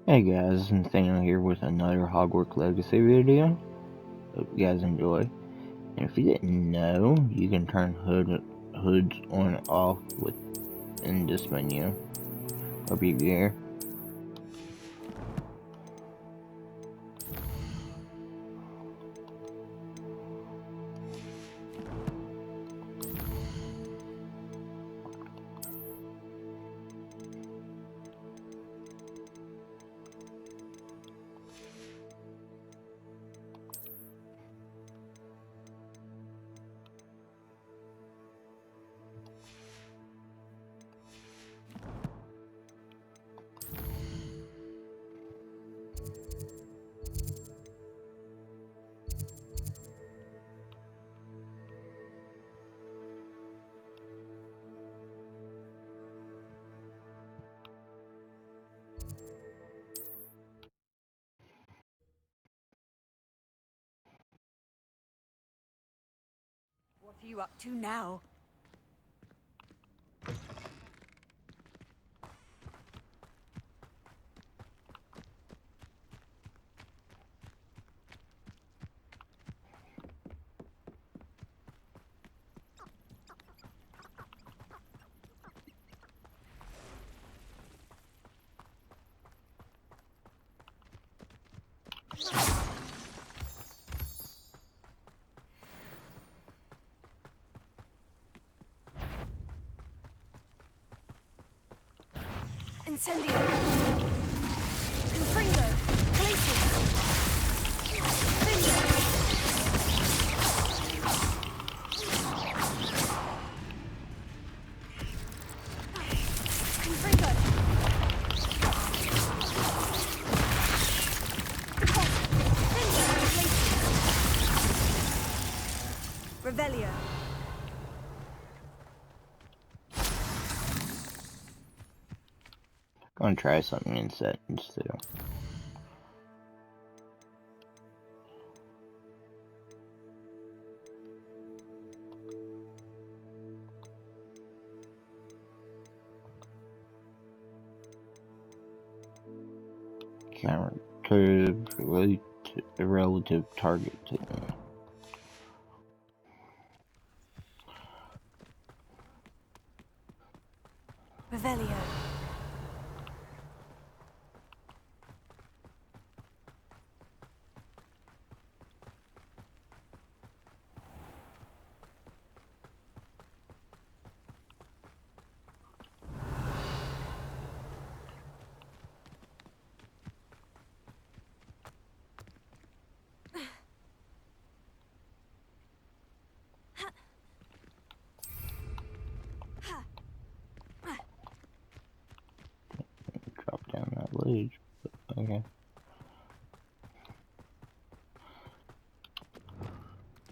Hey guys, Nathaniel here with another Hogwarts Legacy video. Hope you guys enjoy. And if you didn't know, you can turn hoods on and off in this menu. Hope you here. What are you up to now? Incendio! Confringo! Glacius! Confringo! Revelio! Gonna try something instead. Counter relative target to them. Revelio! Drop down that ledge. Okay.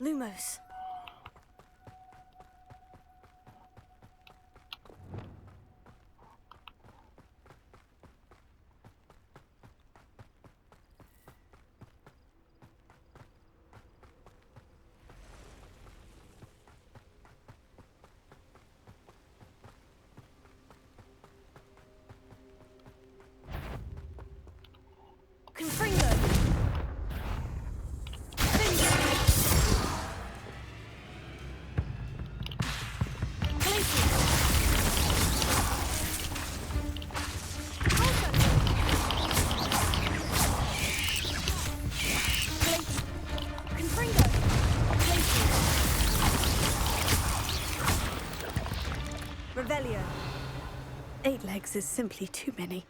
Lumos! Confringo! Revelio. 8 legs is simply too many.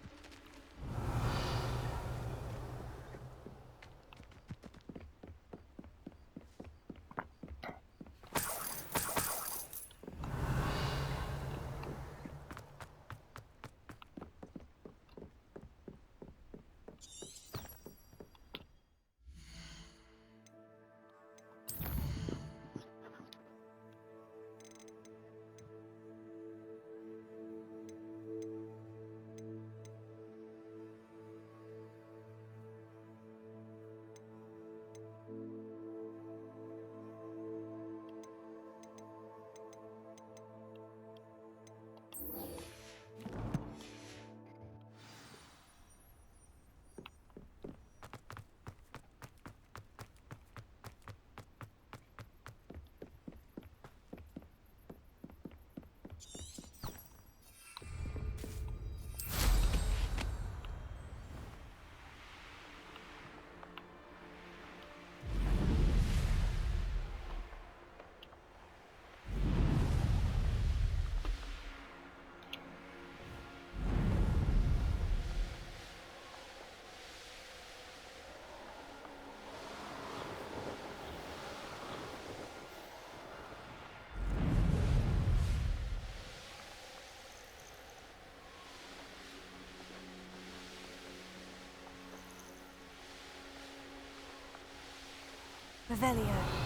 Revelio.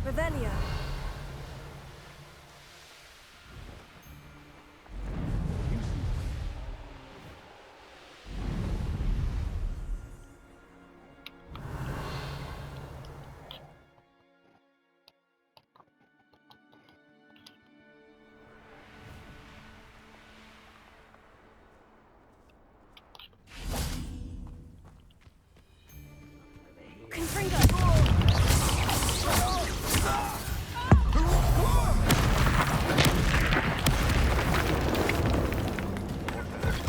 Revelio. Confringo.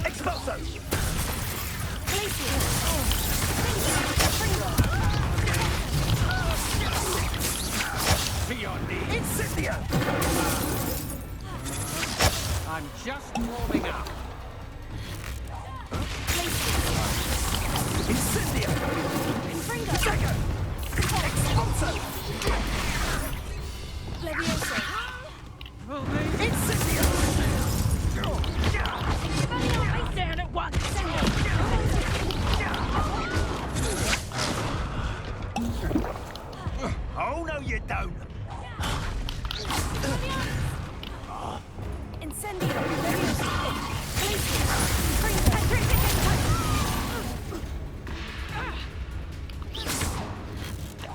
Expulso! To your knees. Incendio! I'm just warming up. Incendio! Dagger! Expulso! Levioso. Incendio! Face down at once. Oh, no you don't! Incendio. Levioso. Confringo.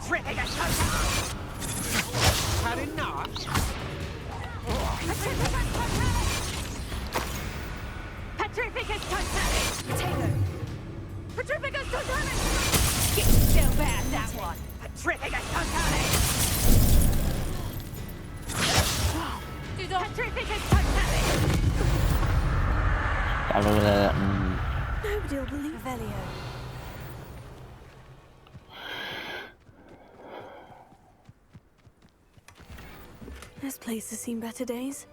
Tripping Had enough? Petrificus totalis! Potato! Petrificus totalis! Get still bad, that one! Tripping totalis! Petrificus totalis! Nobody will believe Revelio. This place has seen better days.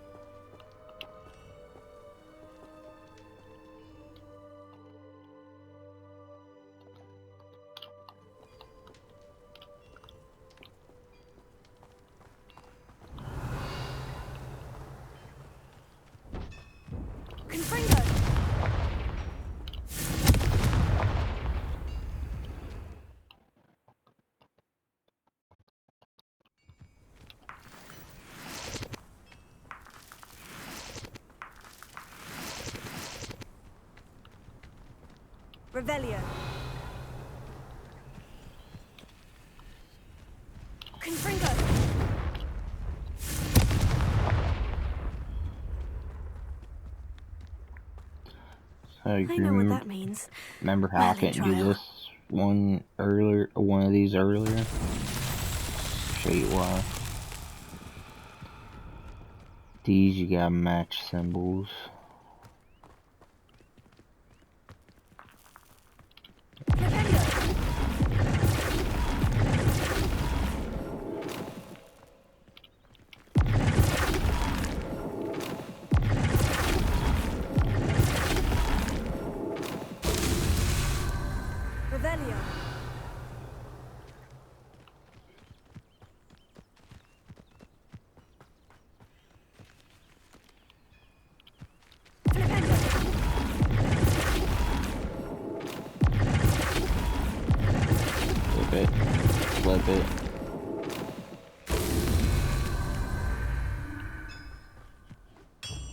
Confringo! Revelio. Confringo. So I you know what that means. remember how I Rally couldn't do trial. this one of these earlier? Show you why. These you gotta match symbols. Revelio. Flipendo. Flip it. Flip it.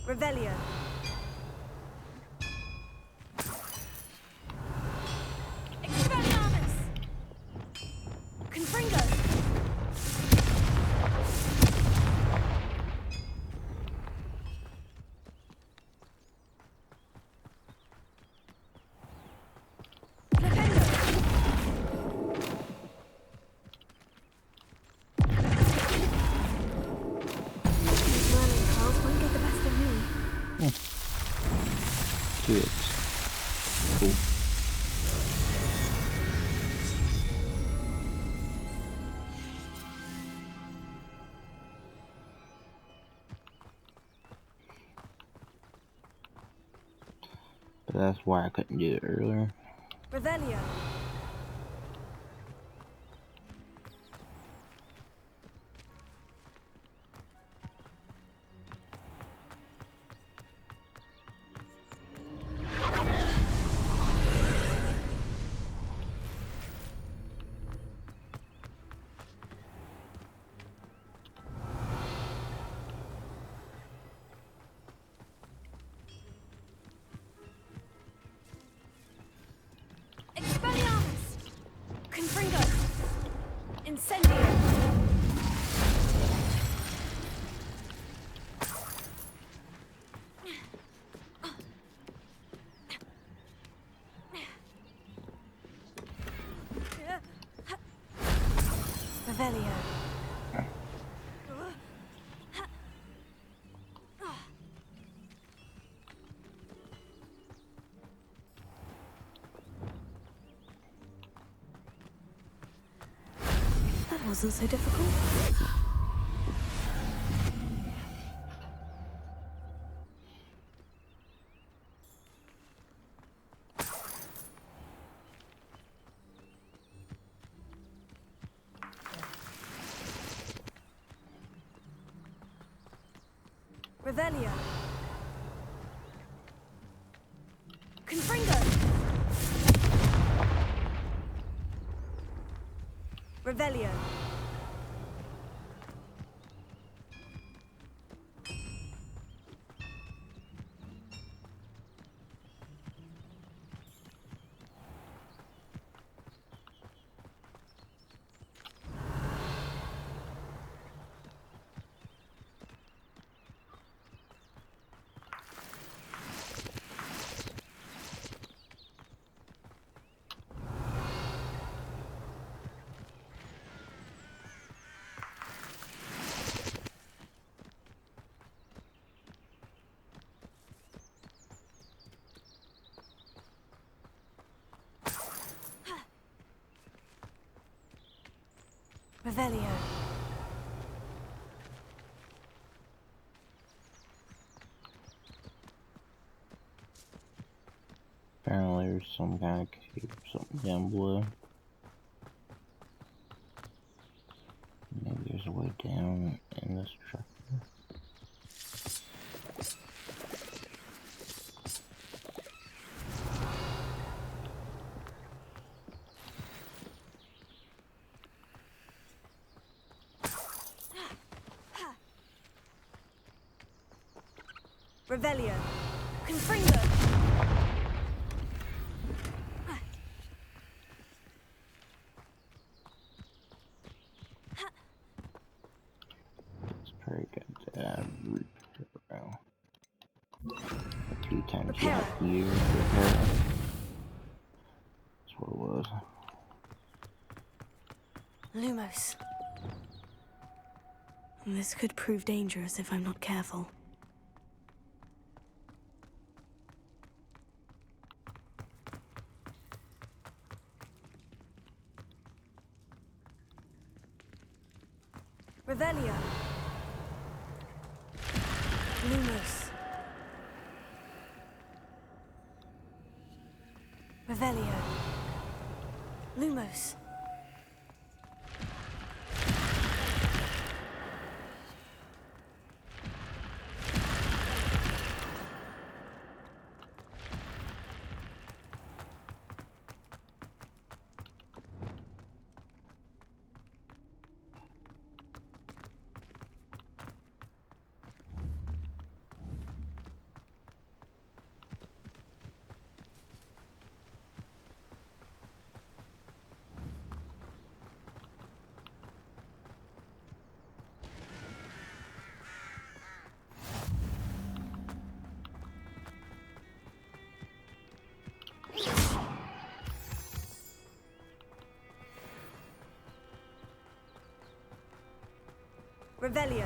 Revelio. Expelliarmus. Confringo. Flipendo. These learning trials won't get the best of me. Do it. cool. But that's why I couldn't do it earlier. Revelio. Expelliarmus! Confringo! Incendio! Revelio. That wasn't so difficult. Revelio. Confringo. Revelio. Revelio. Apparently there's some kind of cave or something down below. Maybe there's a way down in this truck. Revelio. Confringo. It's pretty good to repair around. A few times Repair. last year to repair it. That's what it was. Lumos. This could prove dangerous if I'm not careful. Revelio. Lumos. Revelio. Lumos. Revelio.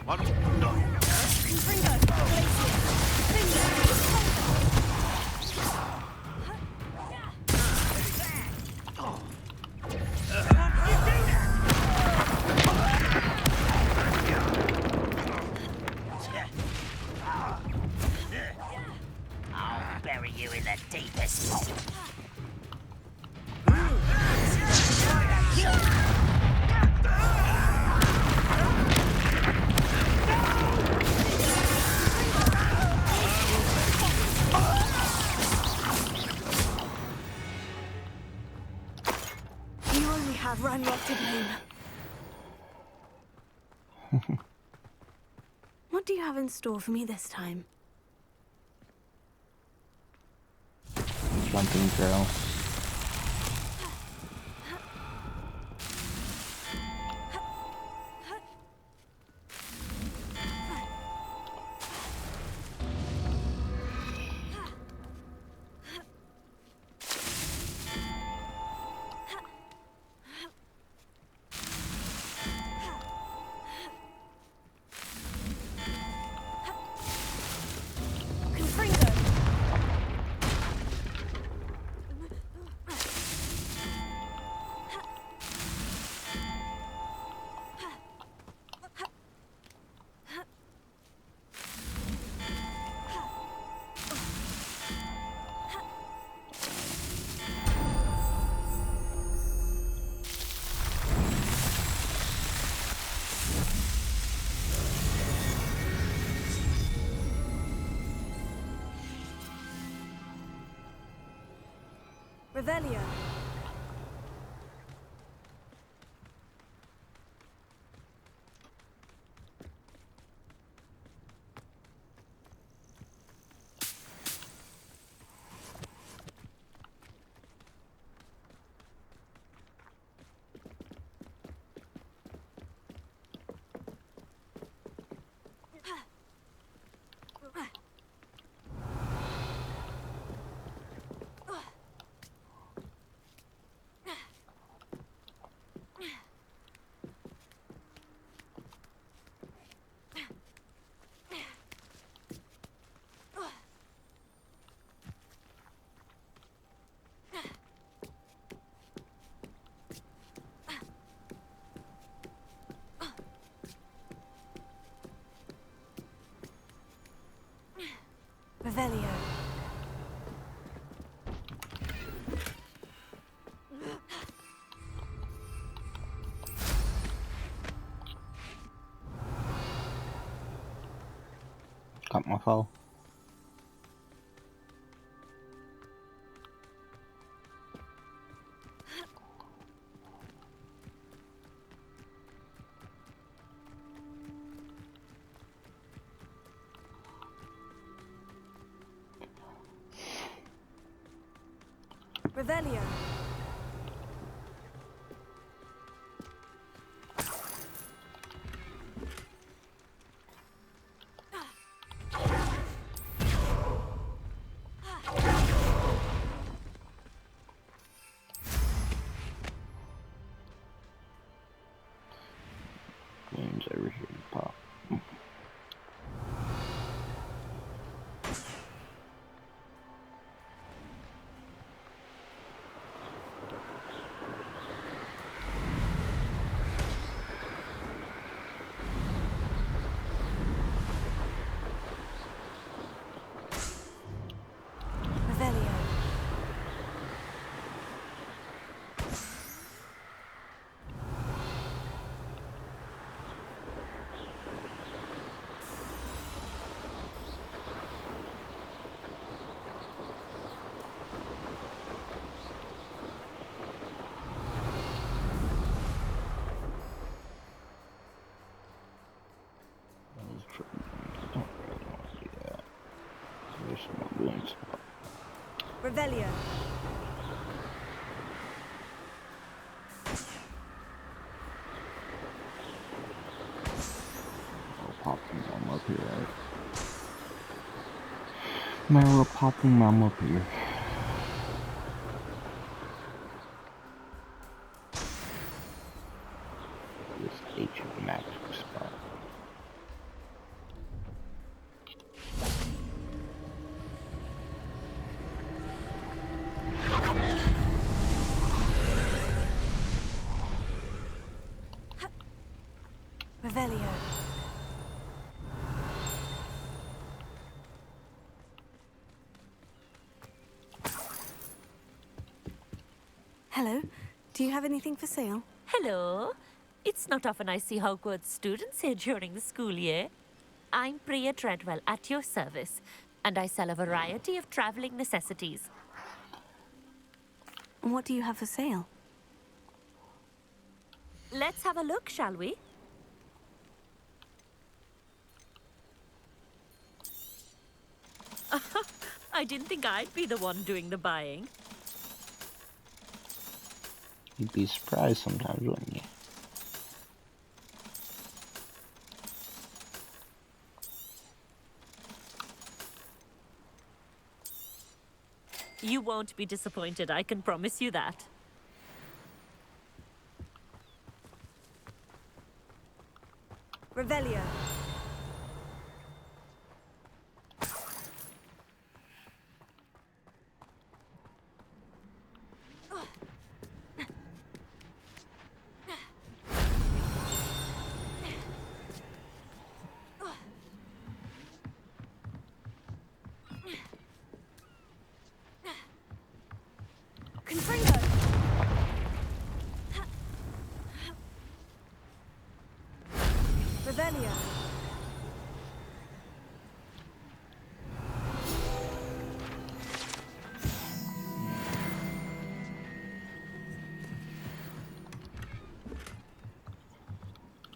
Confringo, Glacier, I'll bury you in the deepest hole. You only have Ranrock to blame. What do you have in store for me this time? Jumping trail. Confringo! Revelio. Revelio. Got my foe. Revelio. Games over here to pop. Revelio. Don't really want to do that. There's some blue spot. Revelio. I'll pop them up here, right? Maybe we'll pop them up here. This H magic spot. Revelio. Hello. Do you have anything for sale? Hello. It's not often I see Hogwarts students here during the school year. I'm Priya Treadwell, at your service, and I sell a variety of traveling necessities. What do you have for sale? Let's have a look, shall we? I didn't think I'd be the one doing the buying. You'd be surprised sometimes, wouldn't you? You won't be disappointed, I can promise you that. Revelio. Confringo. Revelio.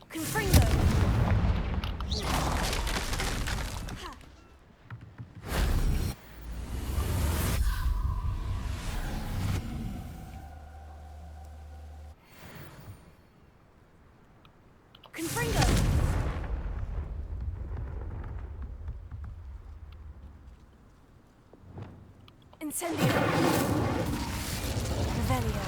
Confringo. Confringo. Incendio. Revelio.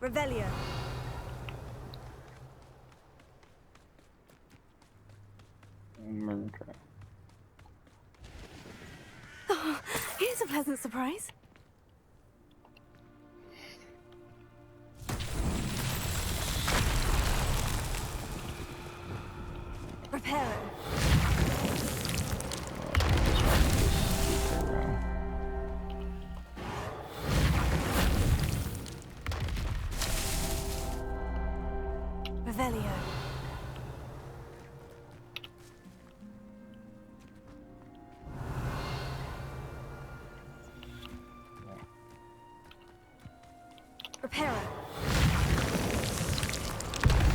Revelio. Oh, here's a pleasant surprise. Reparo. Revelio. Reparo.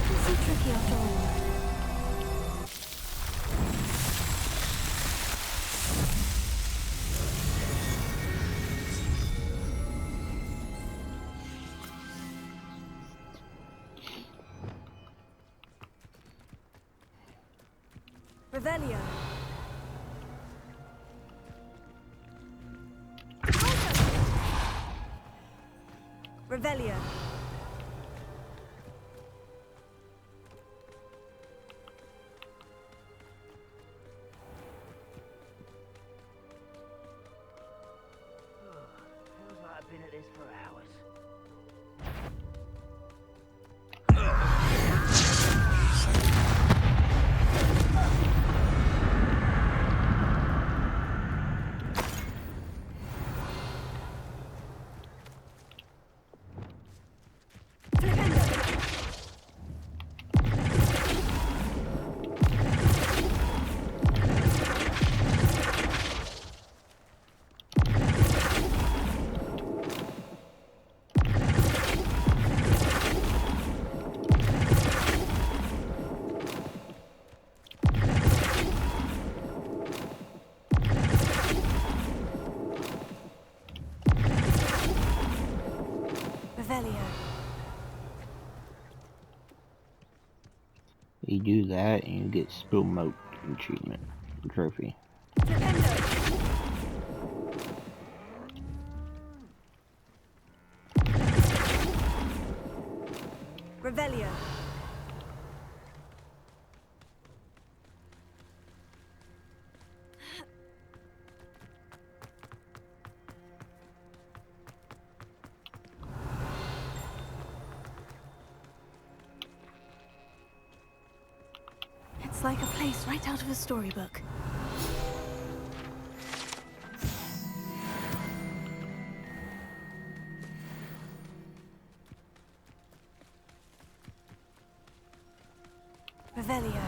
This is tricky after all. Revelio. Revelio. Feels like I've been at this for hours. You do that and you get Spill Moat achievement trophy. Revelio. It's like a place right out of a storybook. Revelio.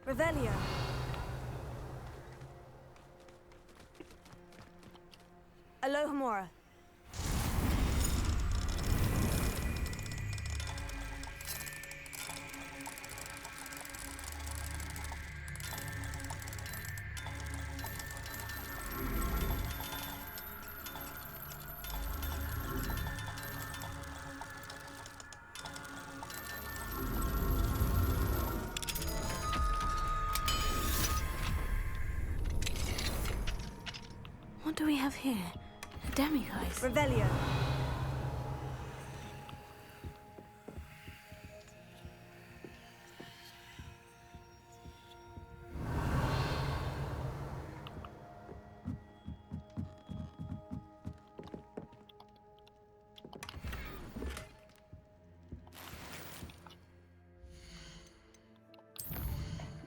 Revelio. Alohomora. What do we have here? A demiguise. Revelio.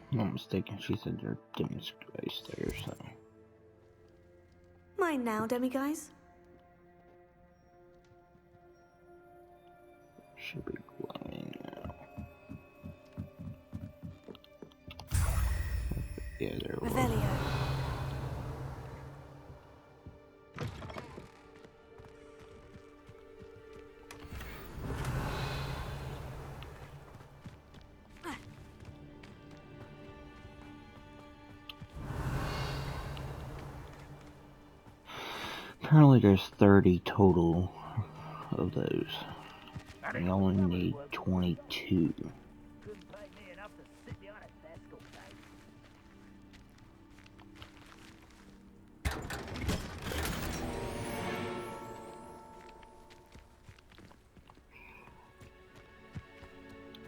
If I'm not mistaken, she said they're demiguise there, so. Mine now, demiguise. Should be glowing now. Yeah, there we go. Revelio. Apparently there's 30 total of those. We only need 22. Couldn't pay me enough to sit behind a desk all day.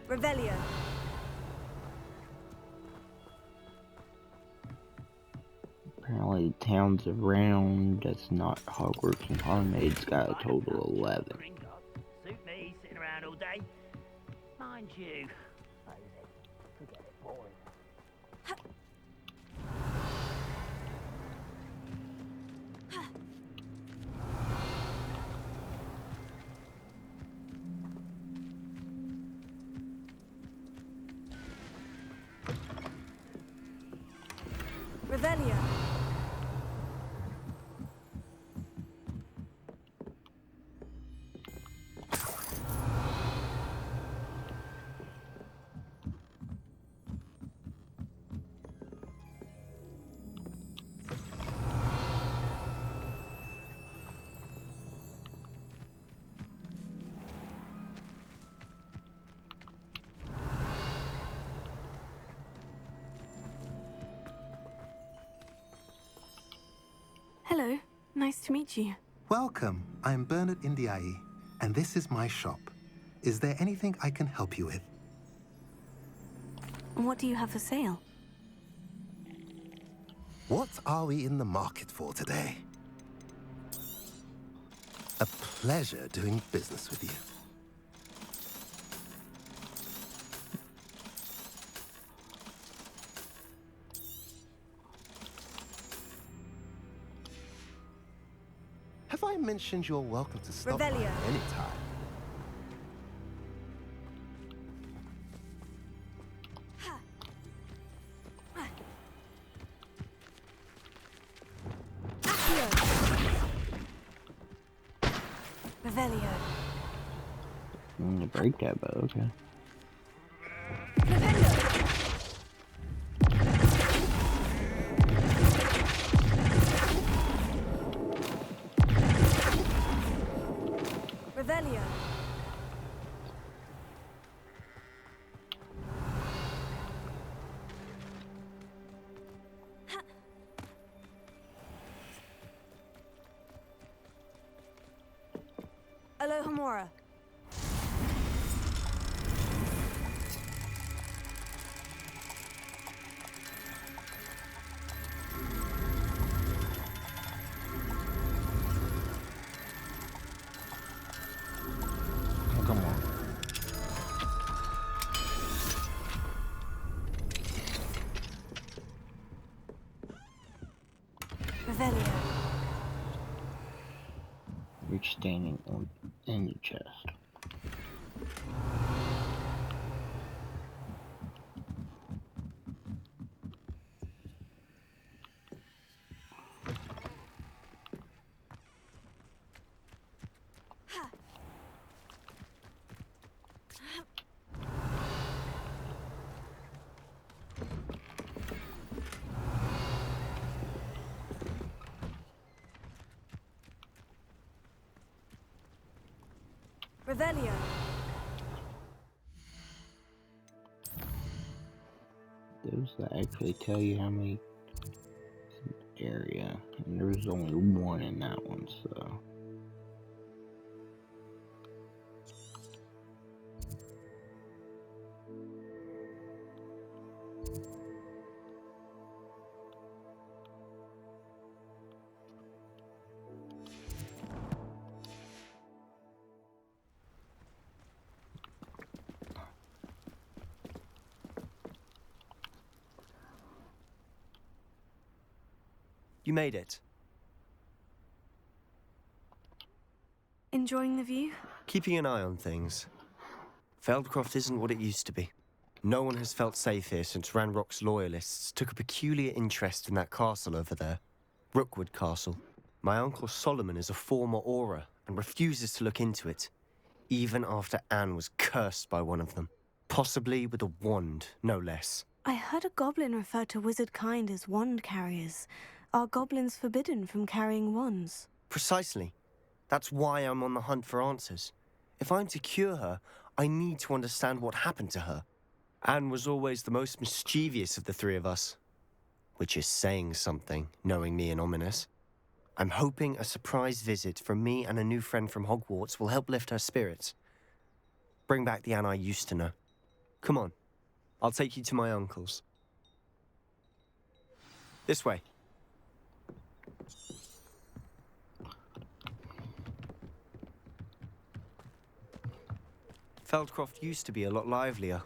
Revelio. Apparently towns around that's not Hogwarts and Hogsmeade's got a total of 11. Suit me, sitting around all day. Mind you, lazy. Could get it boring. Revelio. Hello, nice to meet you. Welcome. I'm Bernard Indiai, and this is my shop. Is there anything I can help you with? What do you have for sale? What are we in the market for today? A pleasure doing business with you. Have I mentioned you're welcome to stop by Revelio. any time? Revelio. I'm gonna break that, but okay. Revelio. Alohomora. Oh, come on. Revelio. You're standing on in the chest. Revelio. Those that actually tell you how many area, and there's only one in that one, so. You made it. Enjoying the view? Keeping an eye on things. Feldcroft isn't what it used to be. No one has felt safe here since Ranrock's loyalists took a peculiar interest in that castle over there. Rookwood Castle. My uncle Solomon is a former Auror and refuses to look into it, even after Anne was cursed by one of them. Possibly with a wand, no less. I heard a goblin refer to wizard kind as wand carriers. Are goblins forbidden from carrying wands? Precisely. That's why I'm on the hunt for answers. If I'm to cure her, I need to understand what happened to her. Anne was always the most mischievous of the three of us. Which is saying something, knowing me and Ominous. I'm hoping a surprise visit from me and a new friend from Hogwarts will help lift her spirits. Bring back the Anne I used to know. Come on. I'll take you to my uncle's. This way. Feldcroft used to be a lot livelier.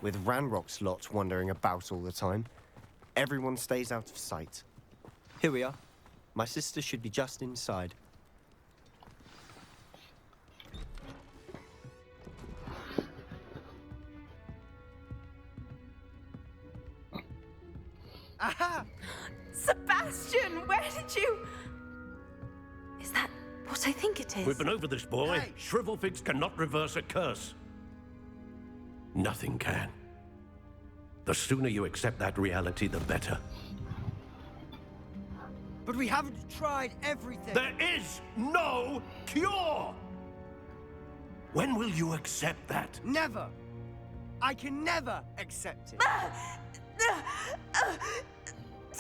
With Ranrock's lot wandering about all the time, everyone stays out of sight. Here we are. My sister should be just inside. Aha! Sebastian, where did you... Is that what I think it is? We've been over this, boy. Hey. Shrivelfigs cannot reverse a curse. Nothing can. The sooner you accept that reality, the better. But we haven't tried everything. There is no cure! When will you accept that? Never. I can never accept it.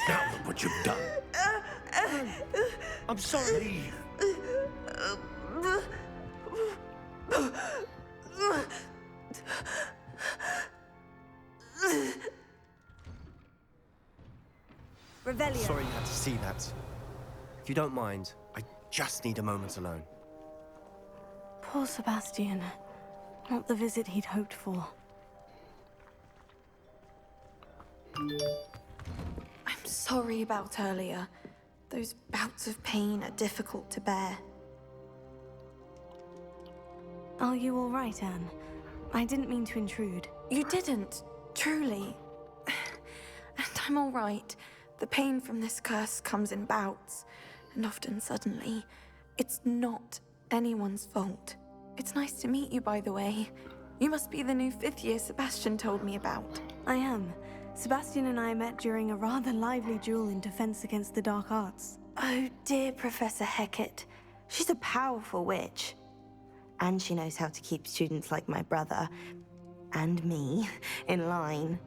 Now look what you've done. I'm sorry. Leave. Revelio. Sorry you had to see that. If you don't mind, I just need a moment alone. Poor Sebastian. Not the visit he'd hoped for. I'm sorry about earlier. Those bouts of pain are difficult to bear. Are you all right, Anne? I didn't mean to intrude. You didn't, truly. And I'm all right. The pain from this curse comes in bouts, and often suddenly. It's not anyone's fault. It's nice to meet you, by the way. You must be the new 5th year Sebastian told me about. I am. Sebastian and I met during a rather lively duel in defense against the dark arts. Oh dear, Professor Hecat. She's a powerful witch. And she knows how to keep students like my brother, and me, in line.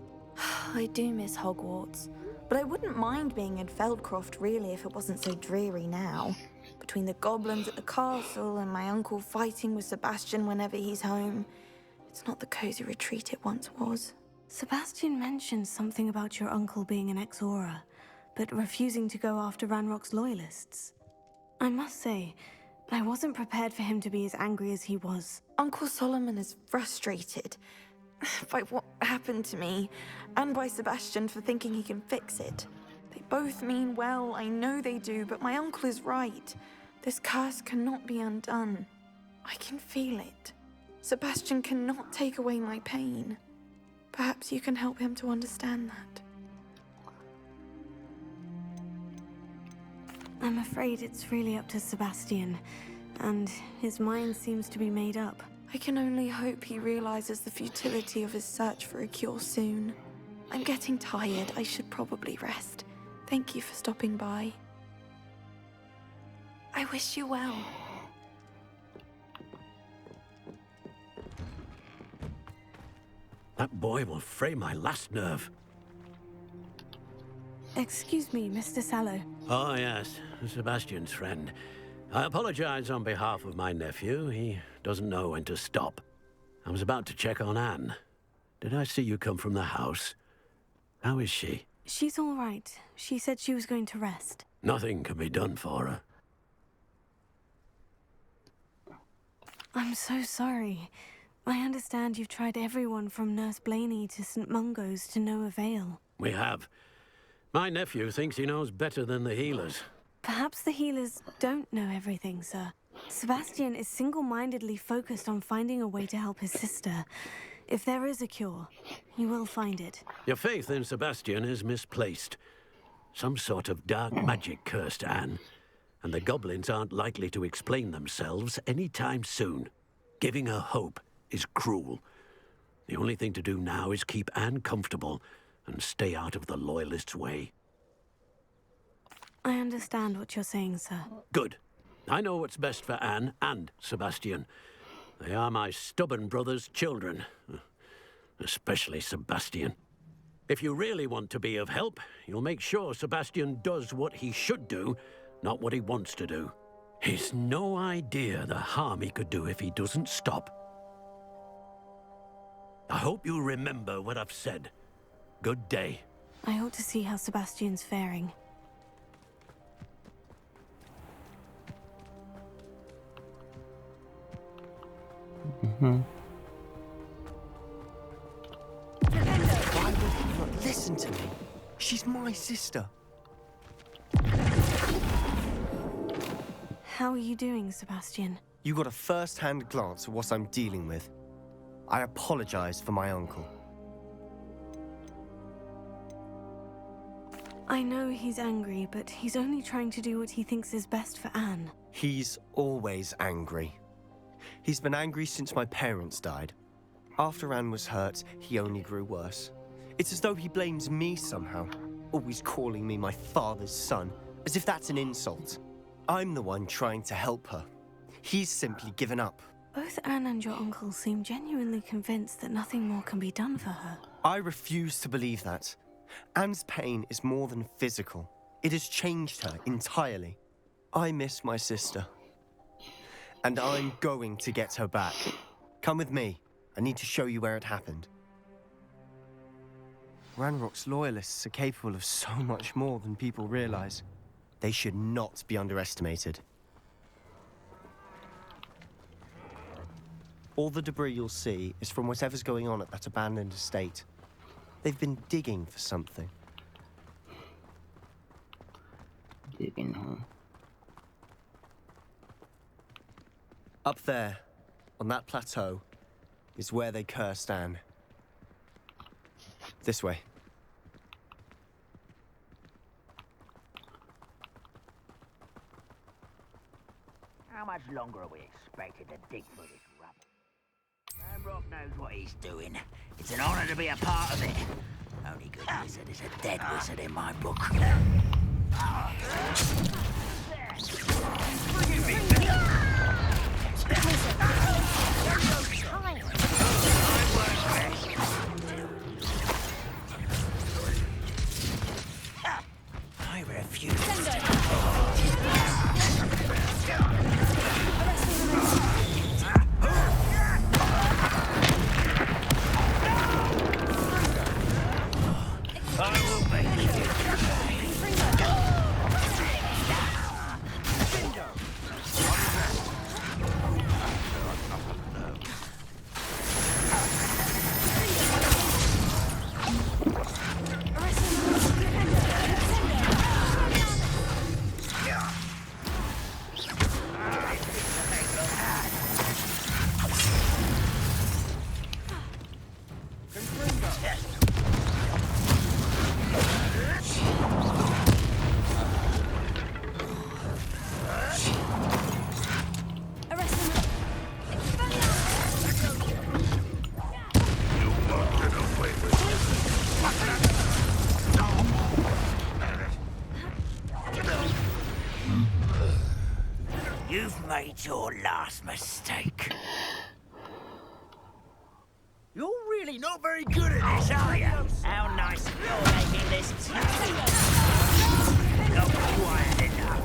I do miss Hogwarts, but I wouldn't mind being in Feldcroft really if it wasn't so dreary now. Between the goblins at the castle and my uncle fighting with Sebastian whenever he's home, it's not the cozy retreat it once was. Sebastian mentioned something about your uncle being an ex-Auror, but refusing to go after Ranrock's loyalists. I must say, I wasn't prepared for him to be as angry as he was. Uncle Solomon is frustrated by what happened to me, and by Sebastian for thinking he can fix it. They both mean well, I know they do, but my uncle is right. This curse cannot be undone. I can feel it. Sebastian cannot take away my pain. Perhaps you can help him to understand that. I'm afraid it's really up to Sebastian, and his mind seems to be made up. I can only hope he realizes the futility of his search for a cure soon. I'm getting tired. I should probably rest. Thank you for stopping by. I wish you well. That boy will fray my last nerve. Excuse me, Mr. Sallow. Oh, yes, Sebastian's friend. I apologize on behalf of my nephew. He doesn't know when to stop. I was about to check on Anne. Did I see you come from the house? How is she? She's all right. She said she was going to rest. Nothing can be done for her. I'm so sorry. I understand you've tried everyone from Nurse Blaney to St. Mungo's to no avail. We have. My nephew thinks he knows better than the healers. Perhaps the healers don't know everything, sir. Sebastian is single-mindedly focused on finding a way to help his sister. If there is a cure, he will find it. Your faith in Sebastian is misplaced. Some sort of dark magic cursed Anne, and the goblins aren't likely to explain themselves anytime soon. Giving her hope is cruel. The only thing to do now is keep Anne comfortable and stay out of the Loyalists' way. I understand what you're saying, sir. Good. I know what's best for Anne and Sebastian. They are my stubborn brother's children. Especially Sebastian. If you really want to be of help, you'll make sure Sebastian does what he should do, not what he wants to do. He's no idea the harm he could do if he doesn't stop. I hope you remember what I've said. Good day. I ought to see how Sebastian's faring. Why would you not listen to me? She's my sister. How are you doing, Sebastian? You got a first-hand glance at what I'm dealing with. I apologize for my uncle. I know he's angry, but he's only trying to do what he thinks is best for Anne. He's always angry. He's been angry since my parents died. After Anne was hurt, he only grew worse. It's as though he blames me somehow, always calling me my father's son, as if that's an insult. I'm the one trying to help her. He's simply given up. Both Anne and your uncle seem genuinely convinced that nothing more can be done for her. I refuse to believe that. Anne's pain is more than physical. It has changed her entirely. I miss my sister. And I'm going to get her back. Come with me. I need to show you where it happened. Ranrock's loyalists are capable of so much more than people realize. They should not be underestimated. All the debris you'll see is from whatever's going on at that abandoned estate. They've been digging for something. Digging, huh? Up there, on that plateau, is where they cursed Anne. This way. How much longer are we expected to dig through this rubble? Ranrock knows what he's doing. It's an honor to be a part of it. Only good wizard is a dead wizard in my book. I refuse. I will make you pay. You've made your last mistake. You're really not very good at this, are you? How nice of you making this not quiet enough.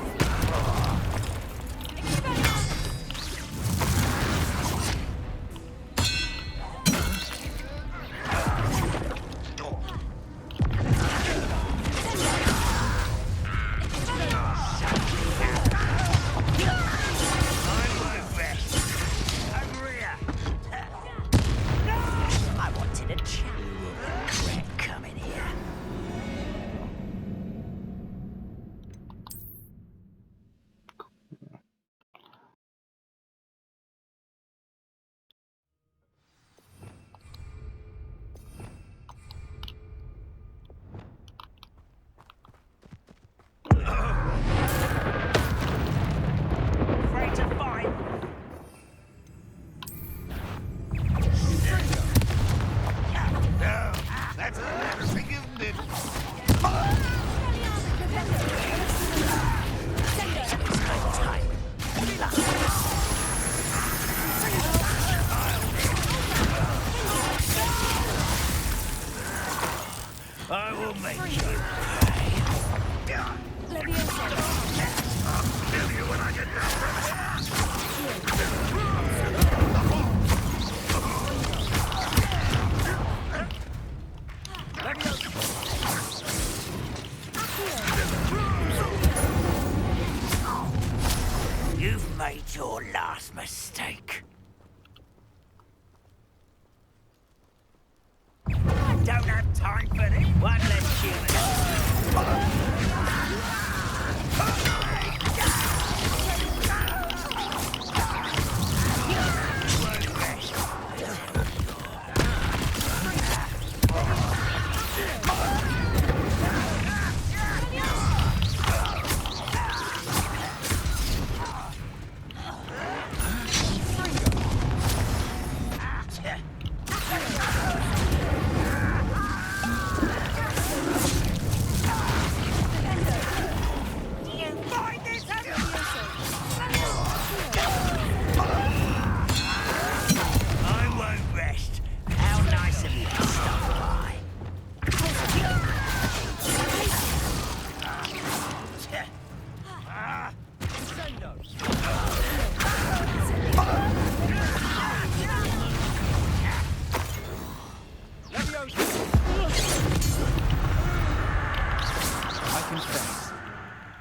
I will make you pay. I'll kill you when I get down. You've made your last mistake. I don't have time for this. One less human.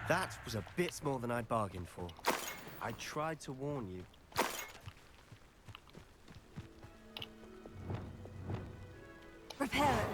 That was a bit more than I'd bargained for. I tried to warn you. Repair it.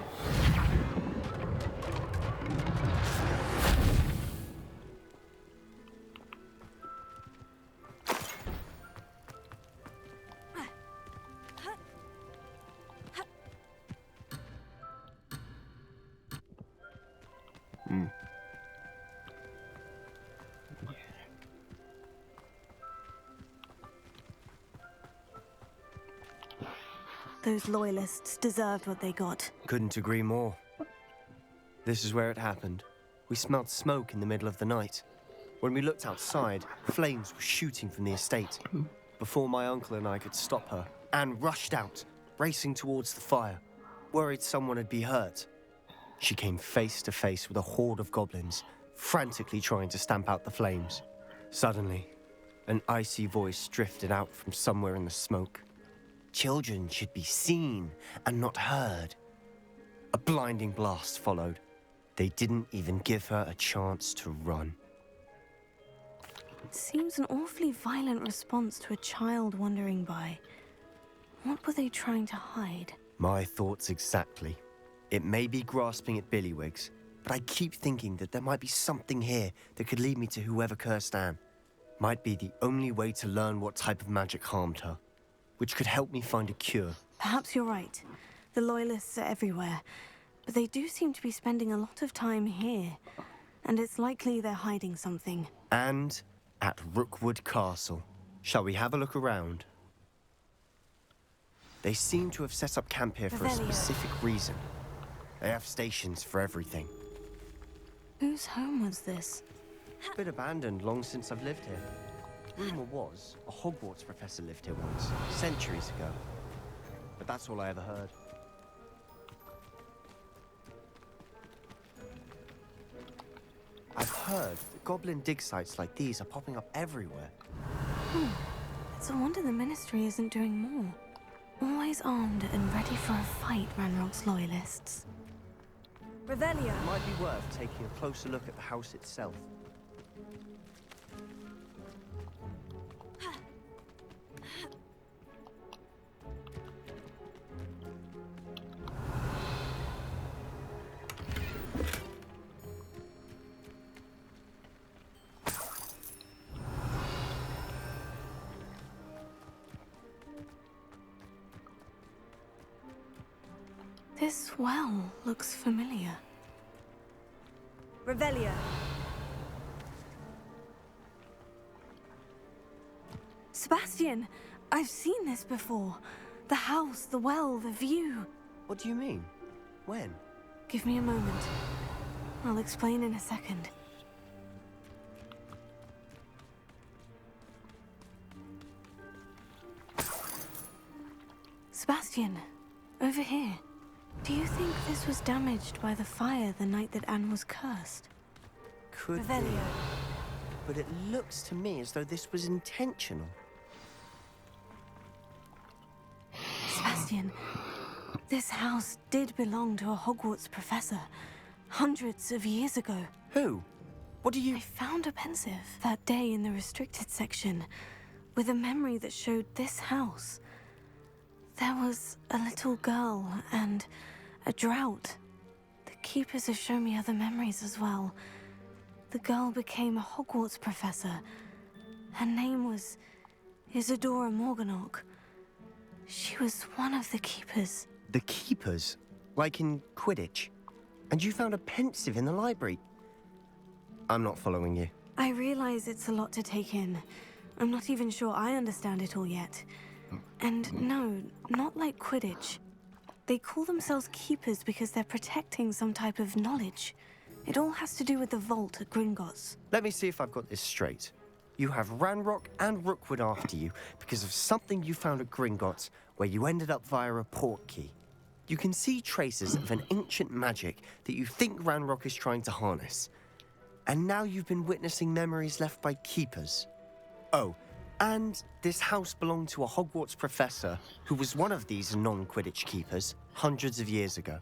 those loyalists deserved what they got. Couldn't agree more. This is where it happened. We smelled smoke in the middle of the night. When we looked outside, flames were shooting from the estate. Before my uncle and I could stop her, Anne rushed out, racing towards the fire, worried someone would be hurt. She came face to face with a horde of goblins, frantically trying to stamp out the flames. Suddenly, an icy voice drifted out from somewhere in the smoke. Children should be seen and not heard. A blinding blast followed. They didn't even give her a chance to run. It seems an awfully violent response to a child wandering by. What were they trying to hide? My thoughts exactly. It may be grasping at Billywigs, but I keep thinking that there might be something here that could lead me to whoever cursed Anne. Might be the only way to learn what type of magic harmed her, which could help me find a cure. Perhaps you're right. The Loyalists are everywhere, but they do seem to be spending a lot of time here, and it's likely they're hiding something. And at Rookwood Castle. Shall we have a look around? They seem to have set up camp here for a specific reason. They have stations for everything. Whose home was this? Been abandoned long since I've lived here. Rumor was a Hogwarts professor lived here once, centuries ago. But that's all I ever heard. I've heard that goblin dig sites like these are popping up everywhere. It's a wonder the Ministry isn't doing more. Always armed and ready for a fight, Ranrock's Loyalists. Revelio. It might be worth taking a closer look at the house itself. This well looks familiar. Revelio. Sebastian! I've seen this before. The house, the well, the view. What do you mean? When? Give me a moment. I'll explain in a second. Sebastian, over here. Do you think this was damaged by the fire the night that Anne was cursed? Could be. But it looks to me as though this was intentional. Sebastian, this house did belong to a Hogwarts professor, hundreds of years ago. Who? What do you... I found a pensive that day in the restricted section, with a memory that showed this house. There was a little girl and a drought. The keepers have shown me other memories as well. The girl became a Hogwarts professor. Her name was Isadora Morganach. She was one of the keepers. The keepers? Like in Quidditch? And you found a pensive in the library? I'm not following you. I realize it's a lot to take in. I'm not even sure I understand it all yet. And no, not like Quidditch. They call themselves keepers because they're protecting some type of knowledge. It all has to do with the vault at Gringotts. Let me see if I've got this straight. You have Ranrock and Rookwood after you because of something you found at Gringotts where you ended up via a portkey. You can see traces of an ancient magic that you think Ranrock is trying to harness. And now you've been witnessing memories left by keepers. Oh, and this house belonged to a Hogwarts professor who was one of these non-Quidditch keepers hundreds of years ago.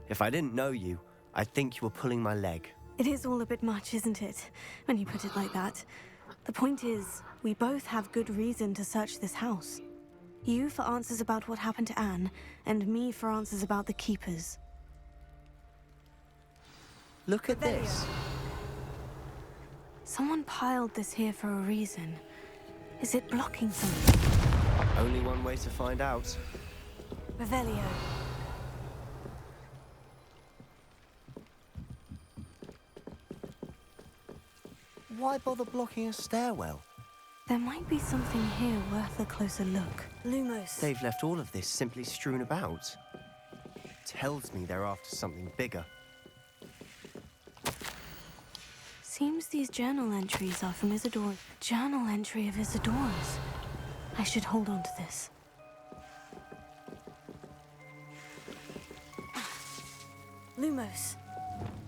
If I didn't know you, I'd think you were pulling my leg. It is all a bit much, isn't it, when you put it like that? The point is, we both have good reason to search this house. You for answers about what happened to Anne, and me for answers about the keepers. Look at this. Someone piled this here for a reason. Is it blocking something? Only one way to find out. Revelio. Why bother blocking a stairwell? There might be something here worth a closer look. Lumos. They've left all of this simply strewn about. Tells me they're after something bigger. Seems these journal entries are from Isidore. Journal entry of Isidore's. I should hold on to this. Lumos.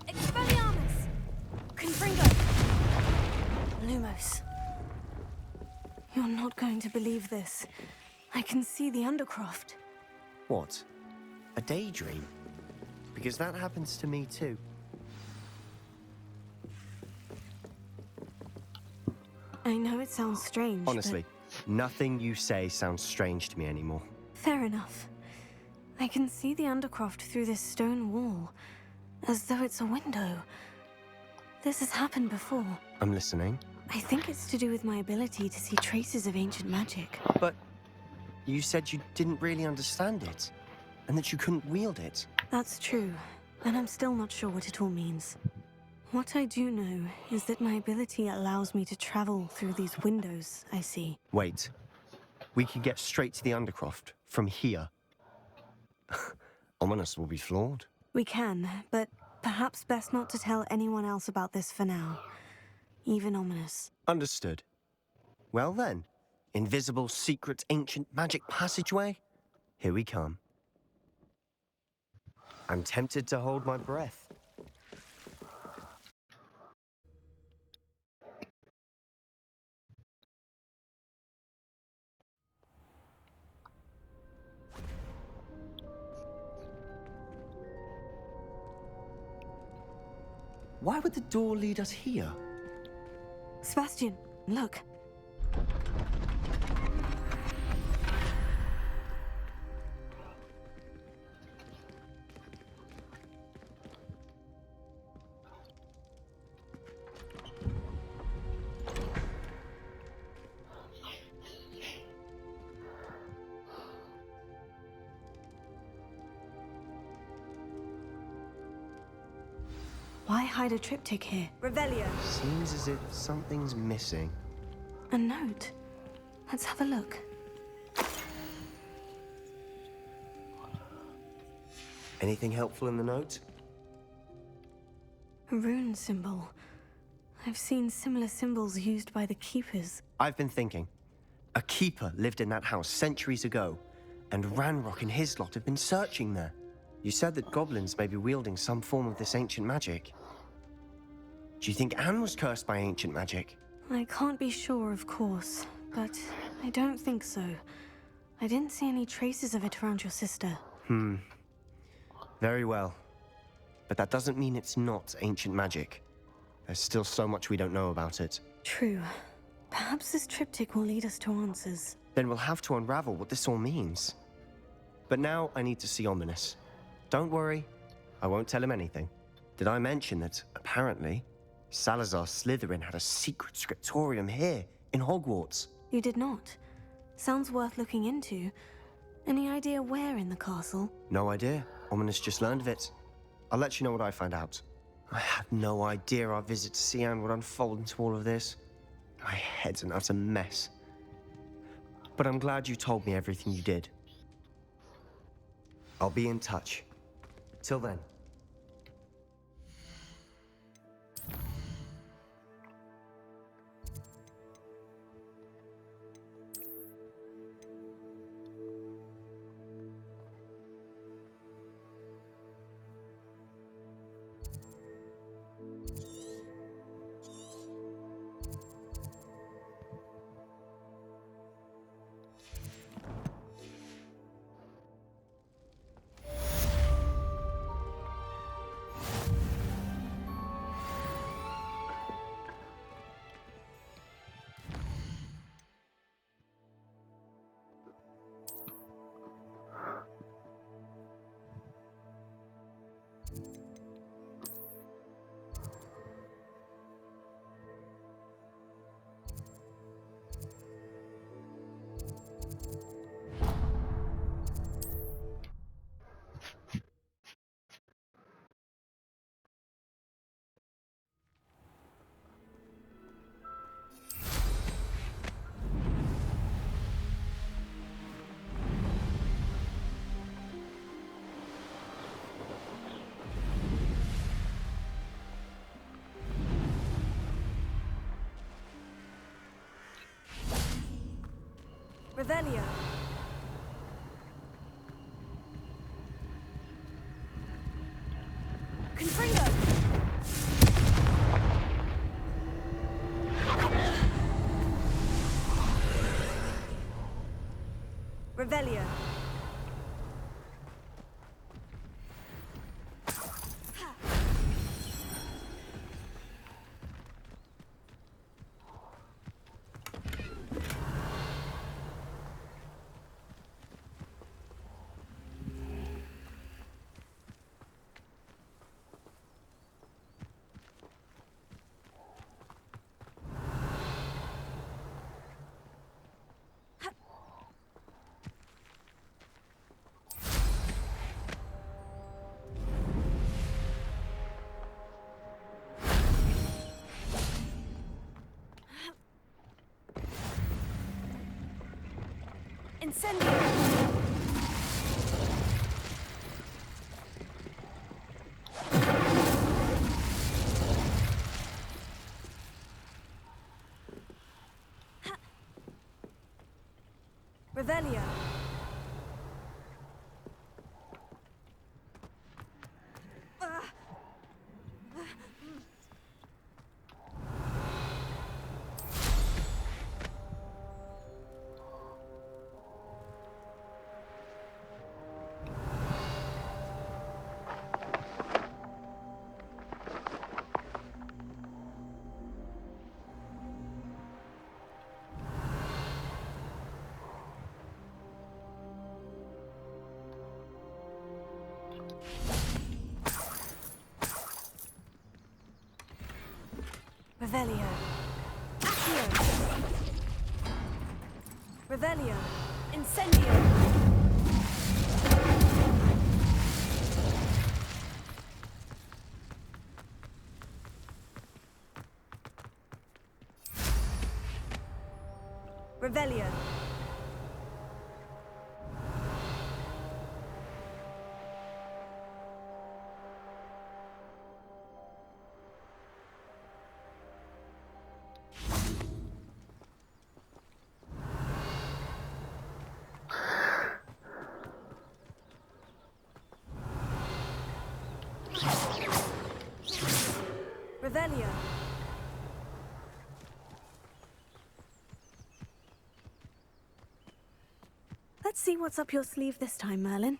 Expelliarmus! Confringo! Lumos. You're not going to believe this. I can see the Undercroft. What? A daydream? Because that happens to me too. I know it sounds strange, Honestly, nothing you say sounds strange to me anymore. Fair enough. I can see the Undercroft through this stone wall, as though it's a window. This has happened before. I'm listening. I think it's to do with my ability to see traces of ancient magic. But you said you didn't really understand it, and that you couldn't wield it. That's true, and I'm still not sure what it all means. What I do know is that my ability allows me to travel through these windows I see. Wait. We can get straight to the Undercroft from here. Ominous will be floored. We can, but perhaps best not to tell anyone else about this for now. Even Ominous. Understood. Well then, invisible, secret, ancient magic passageway? Here we come. I'm tempted to hold my breath. Why would the door lead us here? Sebastian, look. Why hide a triptych here? Revelio. Seems as if something's missing. A note. Let's have a look. Anything helpful in the note? A rune symbol. I've seen similar symbols used by the keepers. I've been thinking. A keeper lived in that house centuries ago, and Ranrock and his lot have been searching there. You said that goblins may be wielding some form of this ancient magic. Do you think Anne was cursed by ancient magic? I can't be sure, of course, but I don't think so. I didn't see any traces of it around your sister. Very well. But that doesn't mean it's not ancient magic. There's still so much we don't know about it. True. Perhaps this triptych will lead us to answers. Then we'll have to unravel what this all means. But now I need to see Ominous. Don't worry, I won't tell him anything. Did I mention that, apparently, Salazar Slytherin had a secret scriptorium here, in Hogwarts? You did not. Sounds worth looking into. Any idea where in the castle? No idea. Ominous just learned of it. I'll let you know what I find out. I had no idea our visit to Cian would unfold into all of this. My head's an utter mess. But I'm glad you told me everything you did. I'll be in touch. Till then. Revelio. Confringo. Revelio. Incendio! Revelio. Revelio. Accio. Revelio. Incendio. Revelio. Revelio. Let's see what's up your sleeve this time, Merlin.